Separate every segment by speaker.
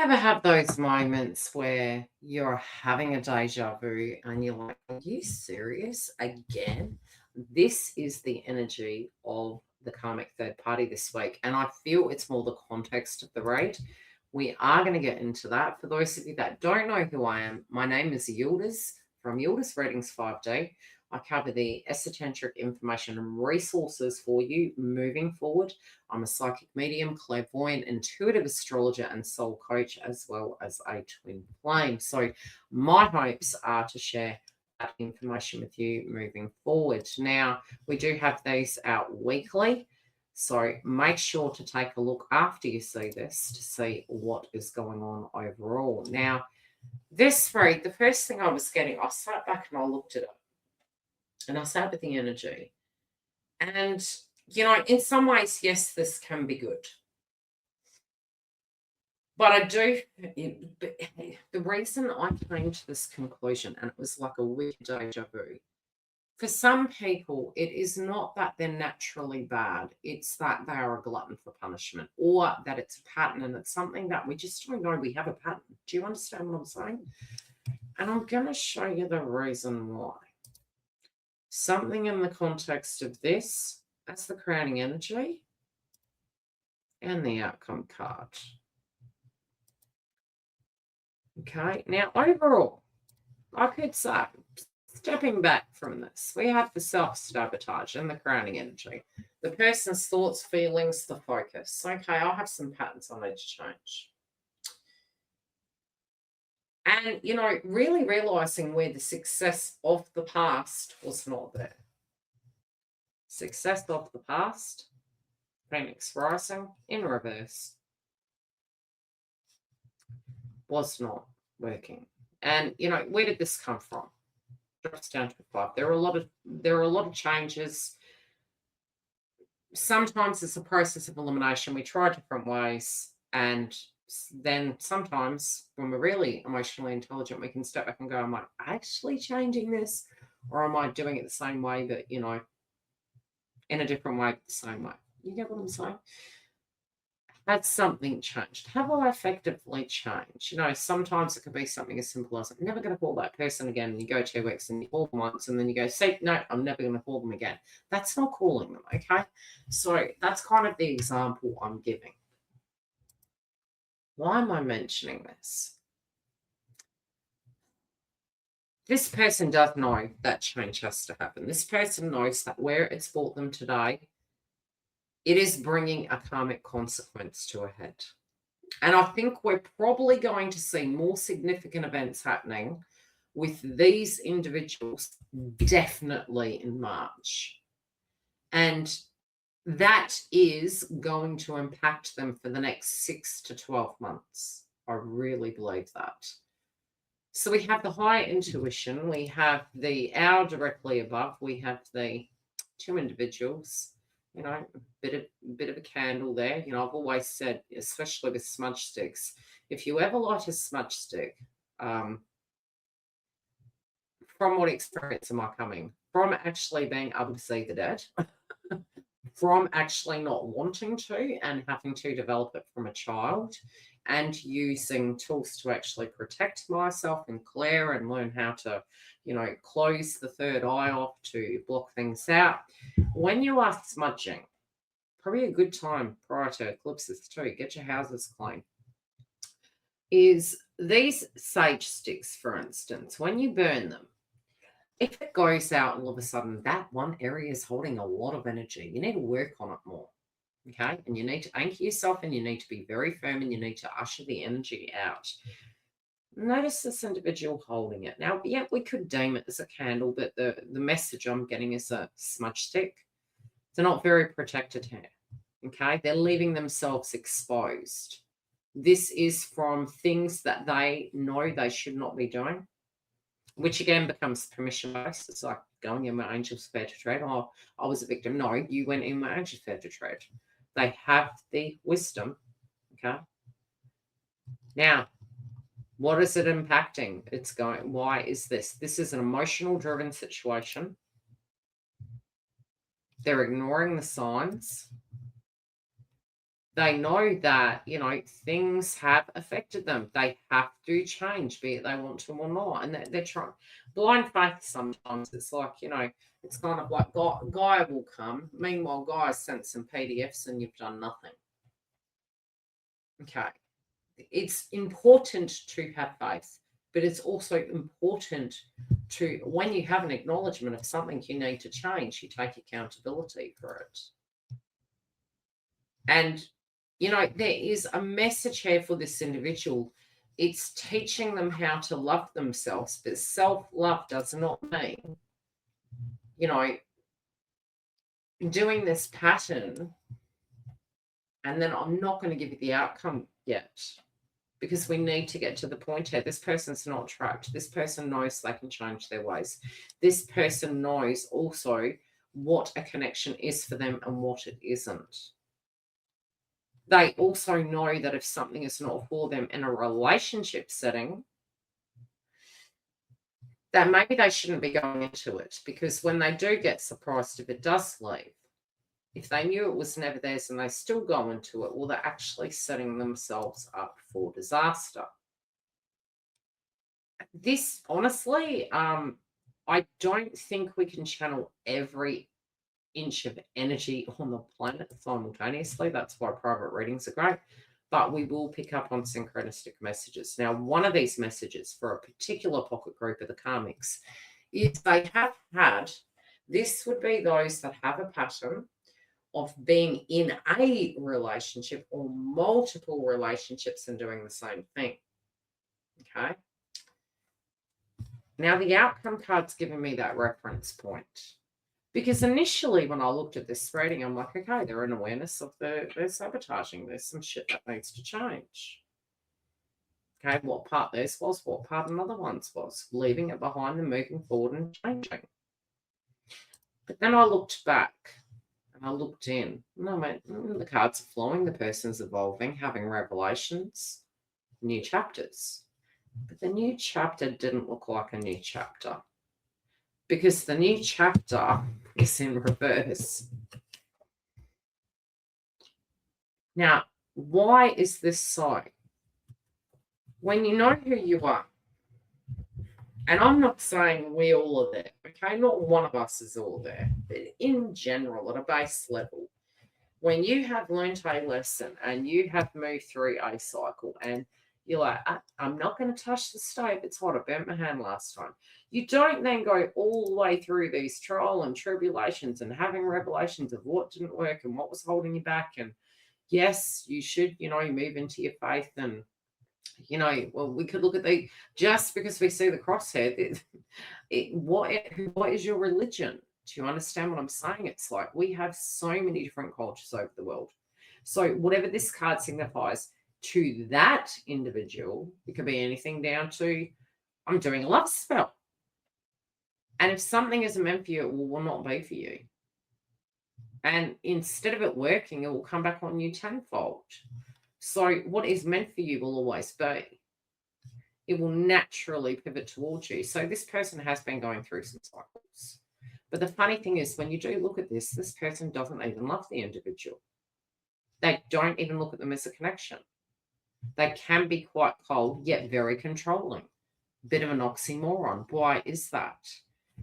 Speaker 1: Ever have those moments where you're having a deja vu and you're like, are you serious again? This is the energy of the karmic third party this week. And I feel it's more the context of the read. We are going to get into that. For those of you that don't know who I am, my name is Yildiz from Yildiz Readings 5D. I cover the esoteric information and resources for you moving forward. I'm a psychic medium, clairvoyant, intuitive astrologer, and soul coach, as well as a twin flame. So my hopes are to share that information with you moving forward. Now, we do have these out weekly. So make sure to take a look after you see this to see what is going on overall. Now, this read, the first thing I was getting, I sat back and I looked at it. And I sat with the energy. And, in some ways, yes, this can be good. But I do, the reason I came to this conclusion, and it was like a weird deja vu, for some people, it is not that they're naturally bad. It's that they are a glutton for punishment, or that it's a pattern, and it's something that we just don't know we have a pattern. Do you understand what I'm saying? And I'm going to show you the reason why. Something in the context of this, that's the crowning energy, and the outcome card. Okay, now overall, I could say, stepping back from this, we have the self-sabotage and the crowning energy. The person's thoughts, feelings, the focus. Okay, I'll have some patterns I need to change. And, really realizing where the success of the past was not there. Success of the past, Phoenix rising in reverse, was not working. And, where did this come from? Drops down to 5. There are a lot of changes. Sometimes it's a process of elimination. We try different ways, and then sometimes when we're really emotionally intelligent, we can step back and go, am I actually changing this, or am I doing it the same way, but in a different way, but the same way? You get what I'm saying? Has something changed? Have I effectively changed? Sometimes it could be something as simple as, I'm never going to call that person again. And you go 2 weeks and you call them once, and then you go, see, no, I'm never going to call them again. That's not calling them, okay? So that's kind of the example I'm giving. Why am I mentioning this? This person does know that change has to happen. This person knows that where it's brought them today, it is bringing a karmic consequence to a head. And I think we're probably going to see more significant events happening with these individuals definitely in March. And that is going to impact them for the next 6 to 12 months. I really believe that. So we have the higher intuition. We have the hour directly above. We have the 2 individuals. A bit of a candle there. I've always said, especially with smudge sticks, if you ever light a smudge stick, from what experience am I coming? From actually being able to see the dead. From actually not wanting to and having to develop it from a child, and using tools to actually protect myself and clear and learn how to, close the third eye off to block things out. When you are smudging, probably a good time prior to eclipses too, get your houses clean, is these sage sticks, for instance, when you burn them, if it goes out all of a sudden, that one area is holding a lot of energy. You need to work on it more, okay? And you need to anchor yourself, and you need to be very firm, and you need to usher the energy out. Notice this individual holding it. Now, yeah, we could deem it as a candle, but the message I'm getting is a smudge stick. They're not very protected here, okay? They're leaving themselves exposed. This is from things that they know they should not be doing, which again becomes permission-based. It's like going in my angel's fair to tread. Oh, I was a victim. No, you went in my angel's fair to tread. They have the wisdom, okay? Now, what is it impacting? It's going, why is this? This is an emotional-driven situation. They're ignoring the signs. They know that, things have affected them. They have to change, be it they want to or not. And they're trying. Blind faith sometimes, it's like, it's kind of like guy will come. Meanwhile, guy sent some PDFs and you've done nothing. Okay. It's important to have faith, but it's also important to, when you have an acknowledgement of something you need to change, you take accountability for it. And, there is a message here for this individual. It's teaching them how to love themselves, but self-love does not mean, doing this pattern, and then I'm not going to give you the outcome yet, because we need to get to the point here. This person's not trapped. This person knows they can change their ways. This person knows also what a connection is for them and what it isn't. They also know that if something is not for them in a relationship setting, that maybe they shouldn't be going into it, because when they do get surprised if it does leave, if they knew it was never theirs and they still go into it, well, they're actually setting themselves up for disaster. This, honestly, I don't think we can channel every inch of energy on the planet simultaneously. That's why private readings are great. But we will pick up on synchronistic messages. Now, one of these messages for a particular pocket group of the Karmics is they have had, this would be those that have a pattern of being in a relationship or multiple relationships and doing the same thing. Okay. Now, the outcome card's giving me that reference point. Because initially, when I looked at this reading, I'm like, okay, they're in awareness of they're sabotaging. There's some shit that needs to change. Okay, what part this was, what part another one's was. Leaving it behind and moving forward and changing. But then I looked back and I looked in. And I went, the cards are flowing, the person's evolving, having revelations, new chapters. But the new chapter didn't look like a new chapter, because the new chapter is in reverse. Now, why is this so? When you know who you are, and I'm not saying we all are there, okay? Not one of us is all there, but in general, at a base level, when you have learned a lesson and you have moved through a cycle and you're like, I'm not going to touch the stove, it's hot, I burnt my hand last time. You don't then go all the way through these trial and tribulations and having revelations of what didn't work and what was holding you back. And yes, you should, you move into your faith. And, well, we could look at just because we see the crosshair, what is your religion? Do you understand what I'm saying? It's like we have so many different cultures over the world. So whatever this card signifies to that individual, it could be anything down to, I'm doing a love spell. And if something isn't meant for you, it will not be for you. And instead of it working, it will come back on you tenfold. So what is meant for you will always be. It will naturally pivot towards you. So this person has been going through some cycles. But the funny thing is, when you do look at this person doesn't even love the individual. They don't even look at them as a connection. They can be quite cold, yet very controlling. Bit of an oxymoron. Why is that?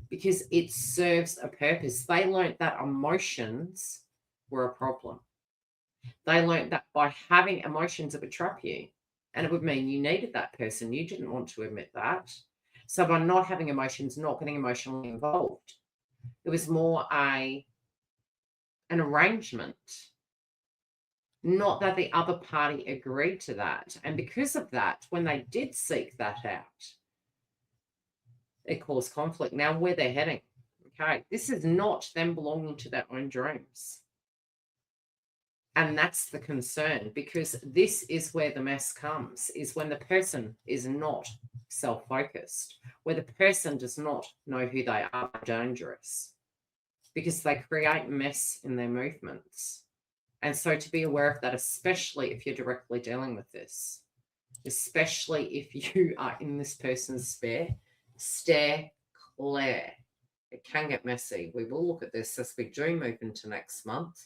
Speaker 1: Because it serves a purpose. They learned that emotions were a problem. They learned that by having emotions, it would trap you. And it would mean you needed that person. You didn't want to admit that. So by not having emotions, not getting emotionally involved, it was more an arrangement. Not that the other party agreed to that. And because of that, when they did seek that out, it caused conflict. Now, where they're heading, okay, this is not them belonging to their own dreams. And that's the concern, because this is where the mess comes, is when the person is not self-focused, where the person does not know who they are, dangerous, because they create mess in their movements. And so to be aware of that, especially if you're directly dealing with this, especially if you are in this person's sphere, stay clear. It can get messy. We will look at this as we do move into next month.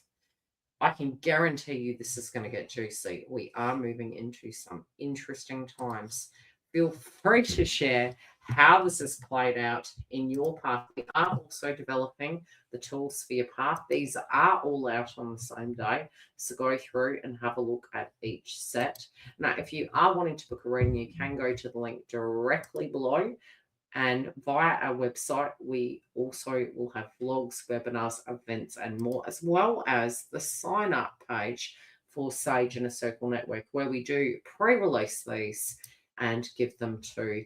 Speaker 1: I can guarantee you this is going to get juicy. We are moving into some interesting times. Feel free to share how this has played out in your path. We are also developing the tools for your path. These are all out on the same day. So go through and have a look at each set. Now, if you are wanting to book a reading, you can go to the link directly below. And via our website, we also will have vlogs, webinars, events, and more, as well as the sign up page for Sage Inner Circle Network, where we do pre-release these and give them to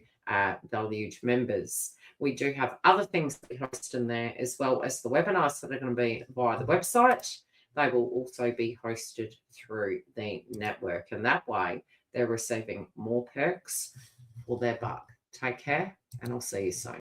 Speaker 1: valued members. We do have other things that we host in there, as well as the webinars that are going to be via the website. They will also be hosted through the network, and that way they're receiving more perks for their buck. Take care, and I'll see you soon.